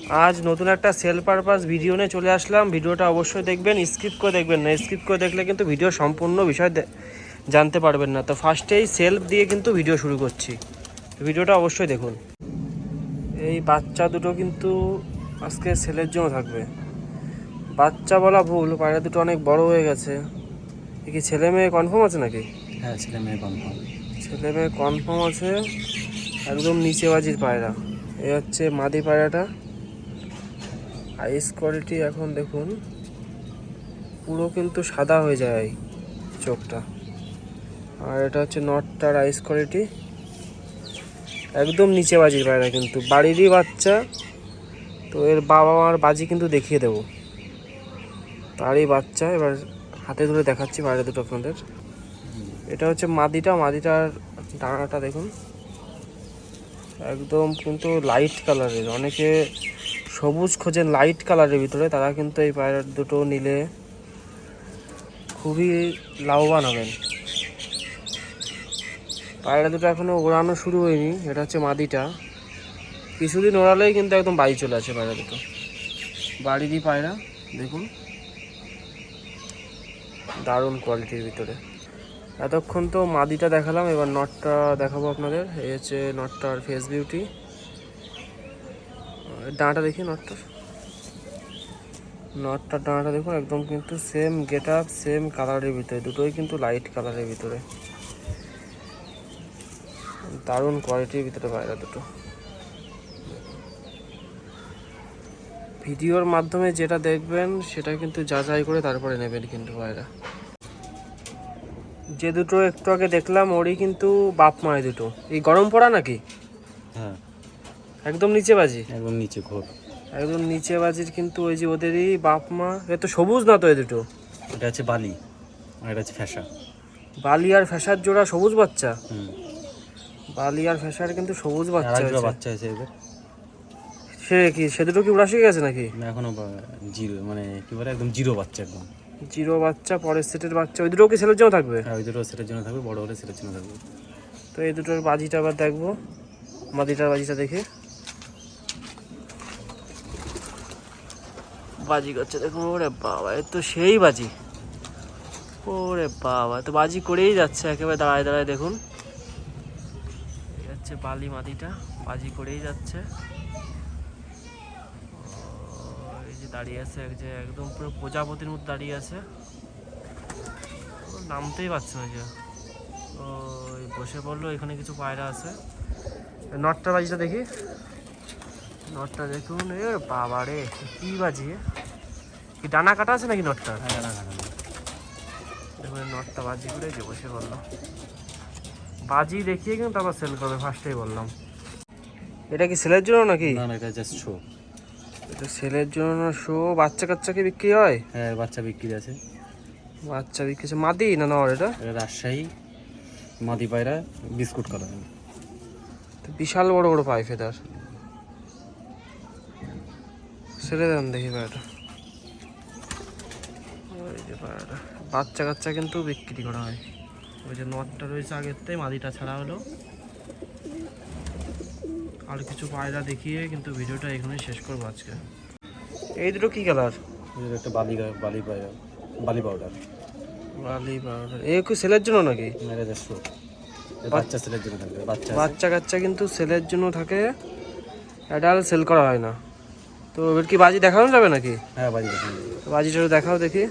আজ নতুন একটা সেল পারপাস ভিডিও নিয়ে চলে আসলাম। ভিডিওটা অবশ্যই দেখবেন, স্কিপ করে দেখবেন না। স্কিপ করে দেখলে কিন্তু ভিডিও সম্পূর্ণ বিষয় জানতে পারবেন না। তো ফার্স্টেই সেলফ দিয়ে কিন্তু ভিডিও শুরু করছি, ভিডিওটা অবশ্যই দেখুন। এই বাচ্চা দুটো কিন্তু আজকে সেলের জন্য থাকবে। বাচ্চা বলা ভুল, পায়রা দুটো অনেক বড় হয়ে গেছে। কি ছেলে মেয়ে কনফার্ম আছে নাকি? হ্যাঁ, ছেলে মেয়ে কনফার্ম। ছেলে মেয়ে কনফার্ম আছে। একদম নিচে বাজির পায়রা। এই হচ্ছে মাদি পায়রাটা। আইস কোয়ালিটি এখন দেখুন, পুরো কিন্তু সাদা হয়ে যায় চোখটা। আর এটা হচ্ছে নটটার আইস কোয়ালিটি, একদম নিচে বাজির পায়রা, কিন্তু বাড়িরই বাচ্চা। তো এর বাবা মার বাজি কিন্তু দেখিয়ে দেবো, তারই বাচ্চা। এবার হাতে ধরে দেখাচ্ছি পায়রা দুটো আপনাদের। এটা হচ্ছে মাদিটার ডানাটা দেখুন, একদম কিন্তু লাইট কালারের। অনেকে সবুজ খোঁজেন লাইট কালারের ভিতরে, তারা কিন্তু এই পায়রা দুটো নিলে খুবই লাভবান হবেন। পায়রা দুটো এখনো ওড়ানো শুরু হয়নি। এটা হচ্ছে মাদিটা, কিছুদিন ওড়ালেই কিন্তু একদম বাড়ি চলে আসে পায়রা দুটো। বাড়িরই পায়রা দেখুন, দারুণ কোয়ালিটির ভিতরে। এতক্ষণ তো মাদিটা দেখালাম, এবার নটটা দেখাবো আপনাদের। এই হচ্ছে নটটার ফেস বিউটি। ডানাটা দেখি নটটার ডানাটা দেখুন, একদম কিন্তু সেম গেট আপ, সেম কালারের ভিতরে, দুটোই কিন্তু লাইট কালারের ভিতরে। দারুণ কোয়ালিটির ভিতরে পায়রা দুটো। ভিডিওর মাধ্যমে যেটা দেখবেন সেটা কিন্তু যাচাই করে তারপরে নেবেন কিন্তু পায়রা। যে দুটো একটু আগে দেখলাম ওরই কিন্তু বাপ মায় দুটো। এই গরম পড়া নাকি? হ্যাঁ, একদম নিচে বাজি, একদম নিচে ঘোর। একদম নিচে বাজির কিন্তু ওই যে ওদেরই বাপ মা। এ তো সবুজ না তো এই দুটো? এটা হচ্ছে বালি আর এটা হচ্ছে ফ্যাসা। বালি আর ফ্যাসার জোড়া সবুজ বাচ্চা। হুম, বালি আর ফ্যাসার কিন্তু সবুজ আর বাচ্চা একটা হয়েছে। বাচ্চা আছে এদের। সে দুটো কি উড়া শিখে গেছে নাকি? না, এখনো জিরো, মানে কি বলে, একদম জিরো বাচ্চা একদম। জিরো বাচ্চা, পরের সেটের বাচ্চা। ওই দুটো কি ছেলের জন্য থাকবে? আর ওই দুটো সেটের জন্য থাকবে, বড় হলে সেটের জন্য থাকবে। তো এই দুটোর বাজিটা আবার দেখবো, মাদিটার বাজিটা দেখে। বাজি করছে দেখুন, ওরে বাবা, এ তো সেই বাজি। ওরে বাবা, তো বাজি করেই যাচ্ছে একেবারে দাঁড়ায় দাঁড়ায় দেখুন। এই হচ্ছে বালি মাদিটা, বাজি করেই যাচ্ছে। এই যে দাঁড়িয়ে আছে, এক যে একদম পুরো প্রজাপতির মধ্যে দাঁড়িয়ে আছে। নামতেই পারছে না যে, ওই বসে পড়লো। এখানে কিছু পায়রা আছে। নটটার বাজিটা দেখি, নটটা দেখুন। এ বাবা রে, কি বাজি! কি ডানা কাটা আছে নাকি নটটা? দেখুন নটটা বাজি করে যে বসে পড়লো। বাজি দেখিয়ে কিন্তু তারপর সেল করবে, ফার্স্টেই বললাম। এটা কি সেলের জন্য নাকি? না না, এটা জাস্ট শো। এটা সেলের জন্য না, শো। বাচ্চা কাচ্চা কি বিক্রি হয়? হ্যাঁ, বাচ্চা বিক্রি আছে। বাচ্চা বিক্রি আছে। মাদি না নর এটা? এটা রাজশাহী মাদি পায়রা, বিস্কুট কালার। তো বিশাল বড় বড় পাই ফেদার। ছেড়ে দেন দেখি পায়রাটা। ওই যে পায়রাটা, বাচ্চা কাচ্চা কিন্তু বিক্রি করা হয়। ওই যে নটটা রয়েছে আগের থেকে, মাদিটা ছাড়া হলো। আর কিছু পায়রা দেখিয়ে কিন্তু ভিডিওটা এখানেই শেষ করবো আজকে। এই দুটো কি কালার? একটা বালি বালি পায়রা, বালি পাউডার। বালি পাউডার। এ কি সেলের জন্য নাকি? এটা জাস্ট শো। বাচ্চা সেলের জন্য থাকবে, বাচ্চা আছে। বাচ্চা কাচ্চা কিন্তু সেলের জন্য থাকে, অ্যাডাল্ট সেল করা হয় না। তো এবার কি বাজি দেখানো যাবে নাকি? হ্যাঁ, বাজি দেখুন। বাজিটা দেখাও দেখি।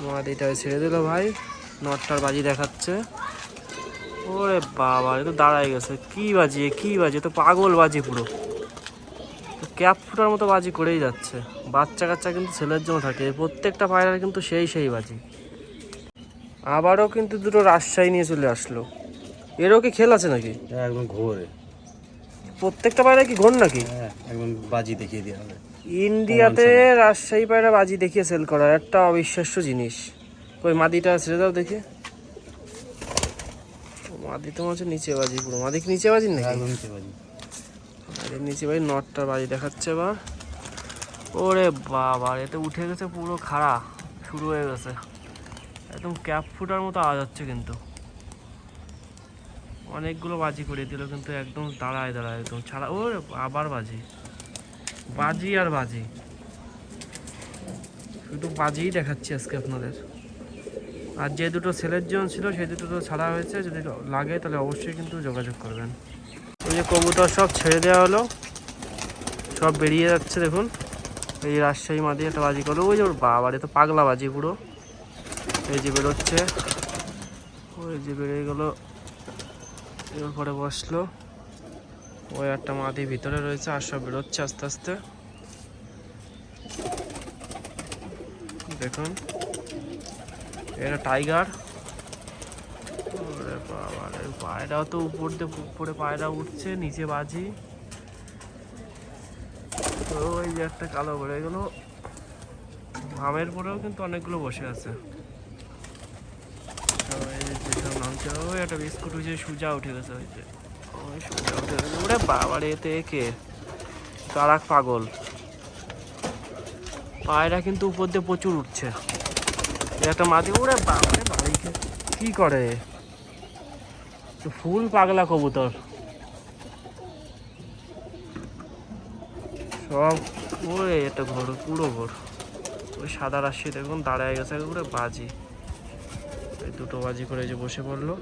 মাদিটা ছেড়ে দিল ভাই, নটটার বাজি দেখাচ্ছে। ওরে বাবা, এ তো দাঁড়ায় গেছে। কি বাজি, কি বাজি! তো পাগল বাজি পুরো, ক্যাপ ফুটার মতো বাজি করেই যাচ্ছে। বাচ্চা কাচ্চা কিন্তু ছেলের জন্য থাকে, প্রত্যেকটা পায়রার কিন্তু সেই বাজি। আবারও কিন্তু দুটো রাজশাহী নিয়ে চলে আসলো। এরও কি খেল আছে নাকি? একদম ঘোরে। প্রত্যেকটা পায়রা কি ঘোর নাকি? হ্যাঁ, একদম বাজি দেখিয়ে দেওয়া হবে। ইন্ডিয়াতে রাজশাহী পায়রা বাজি দেখিয়ে সেল করা একটা অবিশ্বাস্য জিনিস। ওই মাদিটা ছেড়ে দাও দেখি। মাদি তো হচ্ছে নিচে বাজি পুরো। মাদি কি নিচে বাজি নাকি? একদম নিচে বাজি। নিচে বাজি। নটটার বাজি দেখাচ্ছে এবার। ওরে বাবা, এতে উঠে গেছে পুরো খাড়া, শুরু হয়ে গেছে। একদম ক্যাপ ফুটার মতো আওয়াজ হচ্ছে কিন্তু। অনেকগুলো বাজি করে দিল কিন্তু একদম দাঁড়ায় দাঁড়ায় একদম ছাড়া। ওরে আবার বাজি, বাজি আর বাজি, শুধু বাজিই দেখাচ্ছি আজকে আপনাদের। আর যে দুটো সেলের জন্য ছিল সেই দুটো তো ছাড়া হয়েছে, যদি লাগে তাহলে অবশ্যই কিন্তু যোগাযোগ করবেন। ওই যে কবুতর সব ছেড়ে দেওয়া হলো, সব বেরিয়ে যাচ্ছে দেখুন। এই রাজশাহী মাদি একটা বাজি করলো, ওই যে ওর বাবারে তো পাগলা বাজি পুরো। এই যে বেরোচ্ছে, ওই যে বেরিয়ে গেলো, এর পরে বসলো। ওই একটা মাদি ভিতরে রয়েছে, আর সব বেরোচ্ছে আস্তে আস্তে। দেখুন এটা টাইগার। ওরে বাবারে, পায়রাও তো উপরে পায়রা উঠছে, নিচে বাজি। ওই যে একটা কালো বেড়ে গেলো, আমের পরেও কিন্তু অনেকগুলো বসে আছে। যেসব নামছে, ওই একটা বিস্কুট উঠে সুজা উঠে গেছে, ওই যে ওই সুজা উঠে গেছে। ওরে বাবারে, এতে কে তারাক পাগল। পায়রা কিন্তু উপর দিয়ে প্রচুর উঠছে। একটা মাটি, ওরে বাবারে, বাড়িকে কি করে, ফুল পাগলা কবুতর সব। ওই একটা ঘোর, পুরো ঘোর। ওই সাদা রাশি দেখুন দাঁড়ায় গেছে পুরো বাজি। এই দুটো বাজি করে যে বসে পড়লো,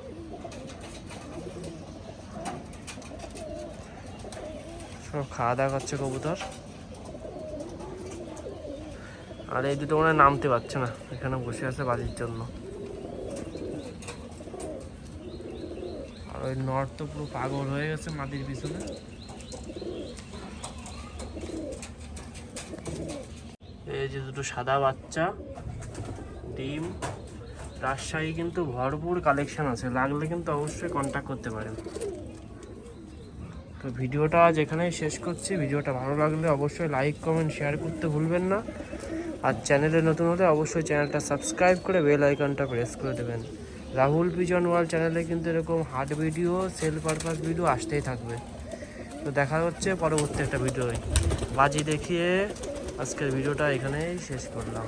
সব খাওয়া দাওয়া করছে কবুতর। আর এই দুটো মনে হয় নামতে পারছে না, এখানে বসে আছে বাজির জন্য। আর ওই নর্থ তো পুরো পাগল হয়ে গেছে মাদির পিছনে। এই যে দুটো সাদা বাচ্চা, ডিম। রাজশাহী কিন্তু ভরপুর কালেকশন আছে, লাগলে কিন্তু অবশ্যই কন্ট্যাক্ট করতে পারেন। তো ভিডিওটা আজ এখানেই শেষ করছি। ভিডিওটা ভালো লাগলে অবশ্যই লাইক কমেন্ট শেয়ার করতে ভুলবেন না। আর চ্যানেলে নতুন হলে অবশ্যই চ্যানেলটা সাবস্ক্রাইব করে বেল আইকনটা প্রেস করে দেবেন। রাহুল পিজন ওয়ার্ল্ড চ্যানেলে কিন্তু এরকম heart video, sale purpose video আসতেই থাকবে। তো দেখা হচ্ছে পরবর্তী একটা ভিডিওয়। বাজি দেখিয়ে আজকের ভিডিওটা এখানেই শেষ করলাম।